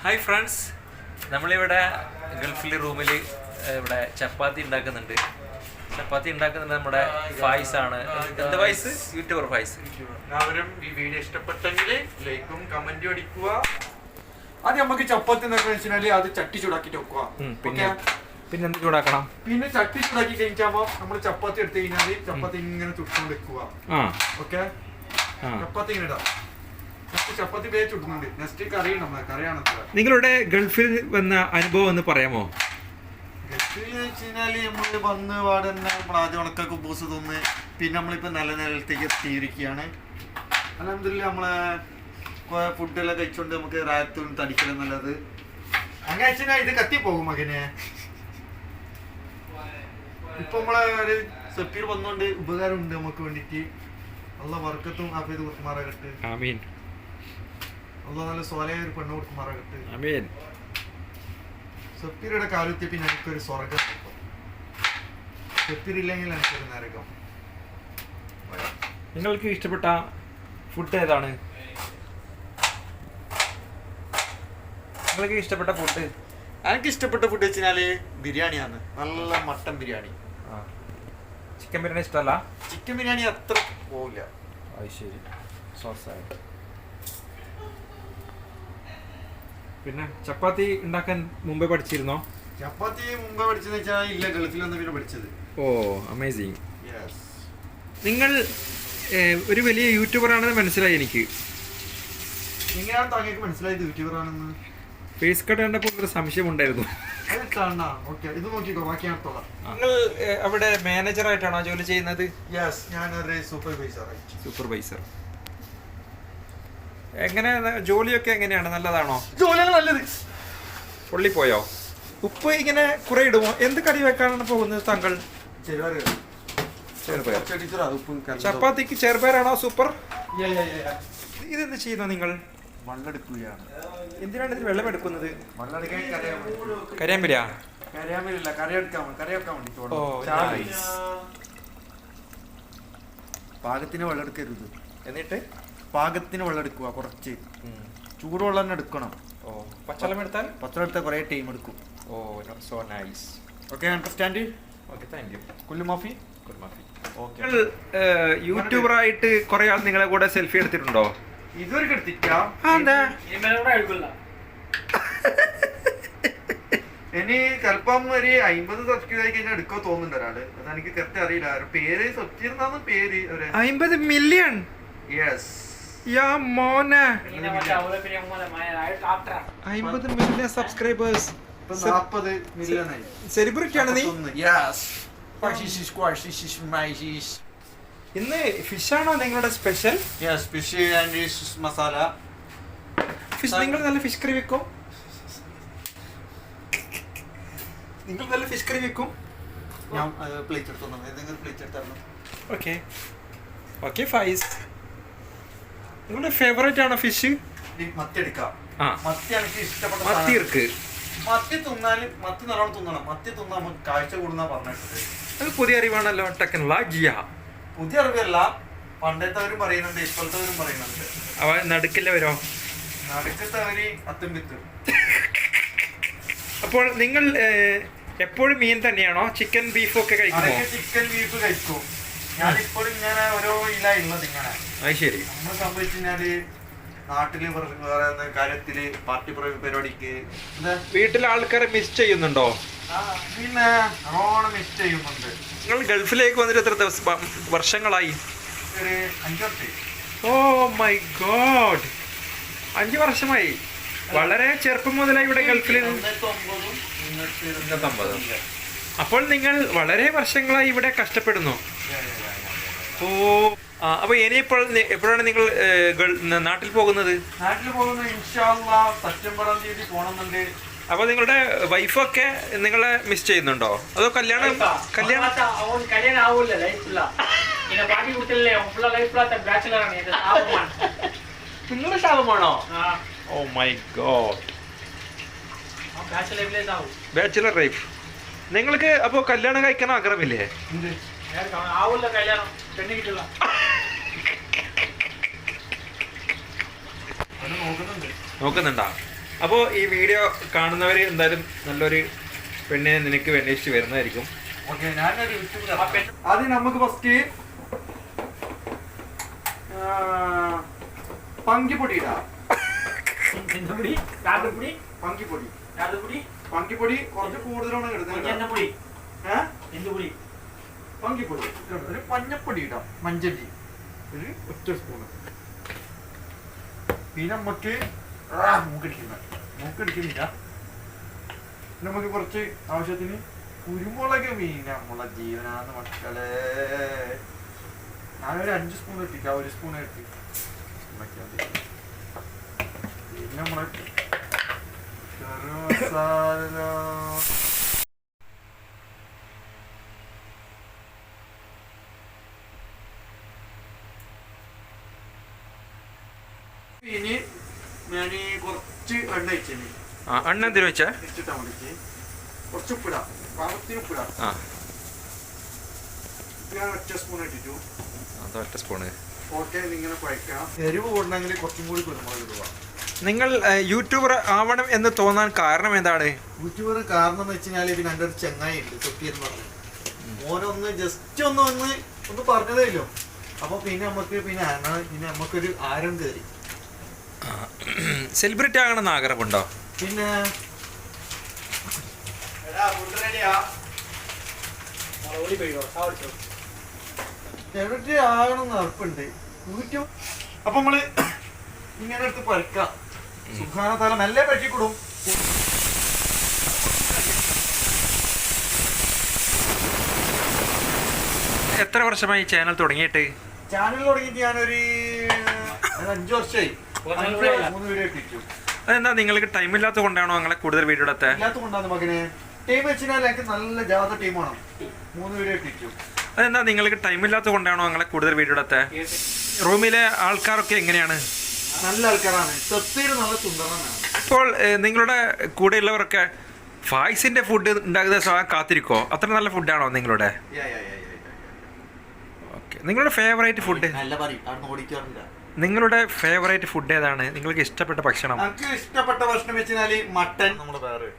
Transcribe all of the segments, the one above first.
Hi friends, നമ്മളിവിടെ ഗൾഫിലെ റൂമിൽ ഇവിടെ ചപ്പാത്തി ഉണ്ടാക്കുന്നുണ്ട്. നമ്മുടെ ഫായിസാണ്. എന്ത് ഫായിസ്? യൂട്യൂബർ ഫായിസ്. എല്ലാവരും ഈ വീഡിയോ ഇഷ്ടപ്പെട്ടെങ്കിൽ ലൈക്കും കമന്റും അടിക്കുക. അത് നമുക്ക് ചപ്പാത്തി എന്താണെന്ന് വെച്ചാൽ അത് ചട്ടി ചൂടാക്കിട്ട് വെക്കുക. പിന്നെ എന്ത് ചൂടാക്കണം? പിന്നെ ചട്ടി ചൂടാക്കി കഴിഞ്ഞാൽ നമ്മൾ ചപ്പാത്തി എടുത്തു കഴിഞ്ഞാൽ ചപ്പാത്തി ഇങ്ങനെ ചുട്ടുകൊണ്ട് വെക്കുക. ഓക്കെ, ചപ്പാത്തി ഇങ്ങനെ ഇടാം. ചപ്പാത്തി പേര് ചുട്ടുന്നുണ്ട്. നെക്സ്റ്റ് കറിയാണ് കറിയാണ്. നിങ്ങളുടെ ഗൾഫിൽ വന്ന അനുഭവം ഒന്ന് പറയാമോ? ഗൾഫിൽ വെച്ചുകഴിഞ്ഞാല് നമ്മള് വന്ന് പാട് തന്നെ നമ്മൾ ആദ്യം ഉണക്ക കുബൂസ് തിന്ന് പിന്നെ നമ്മളിപ്പോ നല്ല നിലത്തേക്ക് എത്തിയിരിക്കുകയാണ്. അൽഹംദുലില്ലാ നമ്മളെ ഫുഡെല്ലാം കഴിച്ചോണ്ട് നമുക്ക് റായത്തും തടിക്കലും നല്ലത്. അങ്ങനെ വെച്ചാൽ ഇത് കത്തിപ്പോകും മകനെ. ഇപ്പൊ നമ്മളെ ഒരു സഫീർ വന്നോണ്ട് ഉപകാരമുണ്ട് നമുക്ക് വേണ്ടിട്ട്. അള്ളാഹ് ബർക്കത്തും ആഫിയത്തും കൊടുക്കുമാറാകട്ടെ. ആമീൻ. അള്ളാഹ് നല്ല സ്വലയായ ഒരു പെണ്ണ് കൊടുക്കുമാറാകട്ടെ. ആമീൻ. സഫീറുടെ കാലത്ത് പിന്നെ എനിക്കൊരു സ്വർഗം കിട്ടും. സഫീർ ഇല്ലെങ്കിൽ എനിക്കൊരു നരകം. നിങ്ങൾക്ക് ഇഷ്ടപ്പെട്ട ഫുഡ് ഏതാണ്? നിങ്ങൾക്ക് ഇഷ്ടപ്പെട്ട ഫുഡ്? എനിക്ക് ഇഷ്ടപ്പെട്ട ഫുഡ് വെച്ചാല് ബിരിയാണിയാണ്. നല്ല മട്ടൻ ബിരിയാണി. ചിക്കൻ ബിരിയാണി ഇഷ്ടമല്ല? ചിക്കൻ ബിരിയാണി അത്ര പോവില്ല. അത് ശരി. സോസായിട്ട്. പിന്നെ ചപ്പാത്തി ഉണ്ടാക്കാൻ മുമ്പേ പഠിച്ചിരുന്നോ? ചപ്പാത്തി മുമ്പേ പഠിച്ചെന്ന് വെച്ചാൽ ഇല്ല, ഗൾഫിലൊന്നും പിന്നെ പഠിച്ചത്. ഓ, അമേസിങ്. നിങ്ങൾ ഒരു വലിയ യൂട്യൂബർ ആണെന്ന് മനസ്സിലായി എനിക്ക്. എങ്ങനെയാണ് താങ്കൾക്ക് മനസ്സിലായത് യൂട്യൂബർ ആണെന്ന്? ഫേസ് കട്ട് കണ്ടപ്പോൾ ഒരു സംശയം ഉണ്ടായിരുന്നു. ഇത് നോക്കിക്കോ, ബാക്കി ഞാൻ തൊടാം. നിങ്ങൾ അവിടെ മാനേജർ ആയിട്ടാണോ ജോലി ചെയ്യുന്നത്? യെസ്, ഞാനൊരു സൂപ്പർവൈസർ. എങ്ങനെ ജോലിയൊക്കെ എങ്ങനെയാണ്? നല്ലതാണോ? ജോലിയാണ് നല്ലത്. പൊള്ളിപ്പോയോ? ഉപ്പ് ഇങ്ങനെ കുറെ ഇടുമോ? എന്ത് കറി വെക്കാനാണ് പോകുന്നത് താങ്കൾ? ചപ്പാത്തിക്ക് ചെറുപയറാണോ സൂപ്പർ? ഇതെന്ത് ചെയ്യുന്നു നിങ്ങൾ? വെള്ളമെടുക്കുകയാണ്. എന്തിനാണ് ഇതിൽ വെള്ളം എടുക്കുന്നത്? വെള്ളമെടുക്കാൻ കരിയാമ്പിലാ? കരിയാമ്പിലല്ല, കറി വെക്കാൻ വേണ്ടി. പാകത്തിന് വെള്ളം എടുക്കരുത്. എന്നിട്ട് പാകത്തിന് വെള്ളം എടുക്കുക. കുറച്ച് ചൂടുവെള്ളം തന്നെ എടുക്കണം. ഓ, പച്ചവെള്ളം എടുത്താൽ കുറേ ടൈം എടുക്കും. Oh, so nice. Okay, understand. Okay, thank you. കുല്ലു മാഫി. ഓക്കെ. യൂട്യൂബറായിട്ട് കുറെ ആൾ നിങ്ങളെ കൂടെ സെൽഫി എടുത്തിട്ടുണ്ടോ? ഇതുവരെ എടുത്തിട്ടാ. ഇനി ചിലപ്പം ഒരു 50 സബ്സ്ക്രൈബ് ആയി കഴിഞ്ഞാൽ എടുക്കാൻ തോന്നുന്നുണ്ട് ഒരാള്. അതെനിക്ക് കറക്റ്റ് അറിയില്ല. പേര് സബ്സ്ക്രൈബ് പേര് 50 മില്യൺ. യെസ്. യാ മോനെ, 50 മില്യൺ സബ്സ്ക്രൈബേഴ്സ്. 40 മില്യൺ ആയി. സെലിബ്രിറ്റി ആണ് നീ? യെസ്. ഇന്ന് ഫിഷ് ആണോ നിങ്ങളുടെ special? Yes, fish and masala. Fish നിങ്ങൾ നല്ല ഫിഷ് കറി വെക്കും? നിങ്ങൾ നല്ല ഫിഷ് കറി വെക്കും? ഞാൻ പ്ലേറ്റ് എടുത്തു. ഏതെങ്കിലും പ്ലേറ്റ് എടുത്തായിരുന്നു. Okay okay. ഫൈസ്, നിങ്ങളുടെ ഫേവറേറ്റ് ആണോ ഫിഷ്? മത്തി എടുക്കാം. മത്തി എനിക്ക് ഇഷ്ടപ്പെട്ട മത്തി ഇருக்கு. മത്തി തിന്നാല് മത്തി നല്ലോണം തിന്നണം. മത്തി തിന്നാ നമുക്ക് കാഴ്ച കൂടുന്ന പറഞ്ഞിട്ടുണ്ട്. അത് പുതിയ അറിവാണല്ലോ. ടെക്നോളജിയ പുതിയ അറിവല്ല, പണ്ടത്തവരും പറയുന്നുണ്ട്, ഇപ്പോഴത്തവരും പറയുന്നുണ്ട്. അവ നടുക്കില്ലവരോ? നടുക്കത്തവര് അത്തും വിത്തും. അപ്പോൾ നിങ്ങൾ എപ്പോഴും മീൻ തന്നെയാണോ? ചിക്കൻ ബീഫും ഒക്കെ കഴിക്കുമോ? ചിക്കൻ ബീഫ് കഴിക്കും. ഞാനിപ്പോഴും ഇങ്ങനെ ഓരോ ഇല്ല ഉള്ളത് ഇങ്ങനെ. അത് ശരി. നമ്മൾ സംഭവിച്ചു കഴിഞ്ഞാല് നാട്ടില് വേറെ കാര്യത്തില് പാർട്ടി പരിപാടിക്ക് വീട്ടിലെ ആൾക്കാരെ മിസ് ചെയ്യുന്നുണ്ടോ? പിന്നെ നല്ലോണം മിസ് ചെയ്യുന്നുണ്ട്. നിങ്ങൾ ഗൾഫിലേക്ക് വന്നിട്ട് എത്ര വർഷങ്ങളായി? ഒരു 5 വർഷം. ഓ മൈ ഗോഡ്, 5 വർഷമായി. വളരെ ചെറുപ്പം മുതലായി ഇവിടെ ഗൾഫിൽ. 1999. അപ്പോൾ നിങ്ങൾ വളരെ വർഷങ്ങളായി ഇവിടെ കഷ്ടപ്പെടുന്നു. ഓ, അപ്പൊ ഇനിയിപ്പോൾ എപ്പോഴാണ് നിങ്ങൾ നാട്ടിൽ പോകുന്നത്? ഇൻഷാ അല്ലാഹ് സെപ്റ്റംബർ 1 തീയതി പോണമെന്നുണ്ട്. അപ്പൊ നിങ്ങളുടെ വൈഫൊക്കെ നിങ്ങളെ മിസ് ചെയ്യുന്നുണ്ടോ? അതോ കല്യാണം നിങ്ങളുടെ ശാപമാണോ? Oh my God, bachelor life. നിങ്ങൾക്ക് അപ്പൊ കല്യാണം കഴിക്കാൻ ആഗ്രഹമില്ലേ? നോക്കുന്നുണ്ടാ? അപ്പോൾ ഈ വീഡിയോ കാണുന്നവർ എന്തായാലും നല്ലൊരു പെണ്ണിനെ നിനക്ക് അന്വേഷിച്ച് വരുന്നതായിരിക്കും. ഓക്കെ, ഞാനൊരു ആദ്യം നമുക്ക് ഫസ്റ്റ് പങ്കിപ്പൊടി ഇടാം. പങ്കിപ്പൊടി കുറച്ച് കൂടുതലാണ് എടുത്തത്. പങ്കിപ്പൊടി ഒരു മഞ്ഞപ്പൊടി ഇടാം. മഞ്ചരി ഒരു ഒറ്റ സ്പൂണ്. പിന്നെ നമുക്ക് മൂക്കടിക്കുന്നില്ല. നമുക്ക് കുറച്ച് ആവശ്യത്തിന് കുരുമുളക്. മീൻ നമ്മളെ ജീവനാന്ന് മക്കളെ. ഞാനൊരു 5 സ്പൂൺ ഇട്ടിക്കാം. 1 സ്പൂൺ ഇട്ട് പിന്നെ നമ്മളെ മസാല. ഇനി ഞാൻ കുറച്ച് എണ്ണ വെച്ചേ. എണ്ണ എന്തിനു വെച്ചാ വെച്ചിട്ടാ മതി. കുറച്ച് ഉപ്പിടാം, പാകത്തിന് ഉപ്പിടാം. ഞാൻ ഒറ്റ സ്പൂൺ ഇട്ടിട്ടു. ഒറ്റ സ്പൂണ്. ഓക്കെ, ഇങ്ങനെ കുഴക്കാം. എരിവ് കൂടണമെങ്കിൽ കുറച്ചും കൂടി കുരുമുളക് ഇടുക. നിങ്ങൾ യൂട്യൂബർ ആവണം എന്ന് തോന്നാൻ കാരണം എന്താണ്? യൂട്യൂബർ കാരണം എന്ന് വെച്ചാൽ പിന്നെ എൻ്റെ ഒരു ചെങ്ങായി ഉണ്ട്, സൊഫിയെന്ന് പറഞ്ഞു. ഓനൊന്ന് ജസ്റ്റ് ഒന്ന് പറഞ്ഞതേല്ലോ. അപ്പൊ പിന്നെ നമുക്കൊരു ആരം കയറി. സെലിബ്രിറ്റി ആകണമെന്ന് ആഗ്രഹമുണ്ടോ? പിന്നെ സെലിബ്രിറ്റി ആകണമെന്ന് ഉറപ്പുണ്ട്. യൂട്യൂബ് അപ്പൊ നമ്മള് ഇങ്ങനെ എടുത്ത് പരക്കാം. സുഖാനത്താല നല്ല പറ്റിക്കൂടും. എത്ര വർഷമായി ചാനൽ തുടങ്ങിയിട്ട്? ചാനൽ തുടങ്ങിയിട്ട് ഞാനൊരു 5 വർഷമായി. 3 വീഡിയോ ഇട്ടിട്ടു. അതെന്താ, നിങ്ങൾക്ക് ടൈം ഇല്ലാത്തത് കൊണ്ടാണോ അങ്ങനെ കൂടുതൽ വീഡിയോ ഇടാത്ത? ഇല്ലാത്തത് കൊണ്ടാണ് മകനെ. ടീം വെച്ചാൽ എനിക്ക് നല്ല ജാത ടീമാണ്. 3 വീഡിയോ ഇട്ടിട്ടു. അതെന്താ, നിങ്ങൾക്ക് ടൈം ഇല്ലാത്തത് കൊണ്ടാണോ അങ്ങനെ കൂടുതൽ വീഡിയോ ഇടാത്ത? റൂമിലെ ആൾക്കാരൊക്കെ എങ്ങനെയാണ്? നല്ല ആൾക്കാരാണ്. സത്യത്തിൽ നല്ല സുന്ദരനാണ്. ഇപ്പോൾ നിങ്ങളുടെ കൂടെയുള്ളവരൊക്കെ ഫായ്സിന്റെ ഫുഡ് ഉണ്ടാക്കുന്ന സമയം കാത്തിരിക്കോ? അത്ര നല്ല ഫുഡാണോ നിങ്ങളുടെ? ഓക്കെ, നിങ്ങളുടെ ഫേവറേറ്റ് ഫുഡ്? നിങ്ങളുടെ ഫേവറേറ്റ് ഫുഡ് ഏതാണ്? നിങ്ങൾക്ക് ഇഷ്ടപ്പെട്ട ഭക്ഷണം? എനിക്ക് ഇഷ്ടപ്പെട്ട ഭക്ഷണം വെച്ചാൽ മട്ടൻ. നമ്മുടെ വേറെ.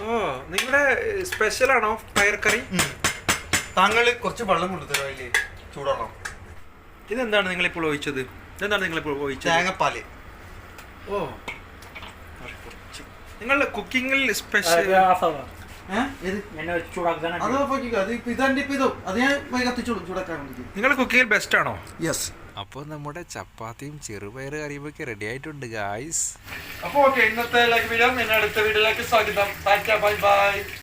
ഓ, നിങ്ങളുടെ സ്പെഷ്യൽ ആണോ പയർ കറി? താങ്കൾ കുറച്ച് വെള്ളം കൊണ്ടുതരോ? അതില് ചൂടുവെള്ളം. ഇതെന്താണ് നിങ്ങളിപ്പോൾ ഒഴിച്ചത്? ഇതെന്താണ് നിങ്ങളിപ്പോൾ ഒഴിച്ചത്? തേങ്ങാപ്പാല്. ഓ, നിങ്ങൾ കുക്കിങ്ങിൽ സ്പെഷ്യൽ. നിങ്ങൾ കുക്കിങ്ങിൽ ബെസ്റ്റ് ആണോ? യെസ്. അപ്പോൾ നമ്മുടെ ചപ്പാത്തിയും ചെറുപയർ കറിയുമൊക്കെ റെഡി ആയിട്ടുണ്ട് ഗായ്സ്. അപ്പോൾ ഓക്കെ, ഇന്നത്തെ വീഡിയോ അടുത്ത വീഡിയോയിലേക്ക് സ്വാഗതം. Bye bye.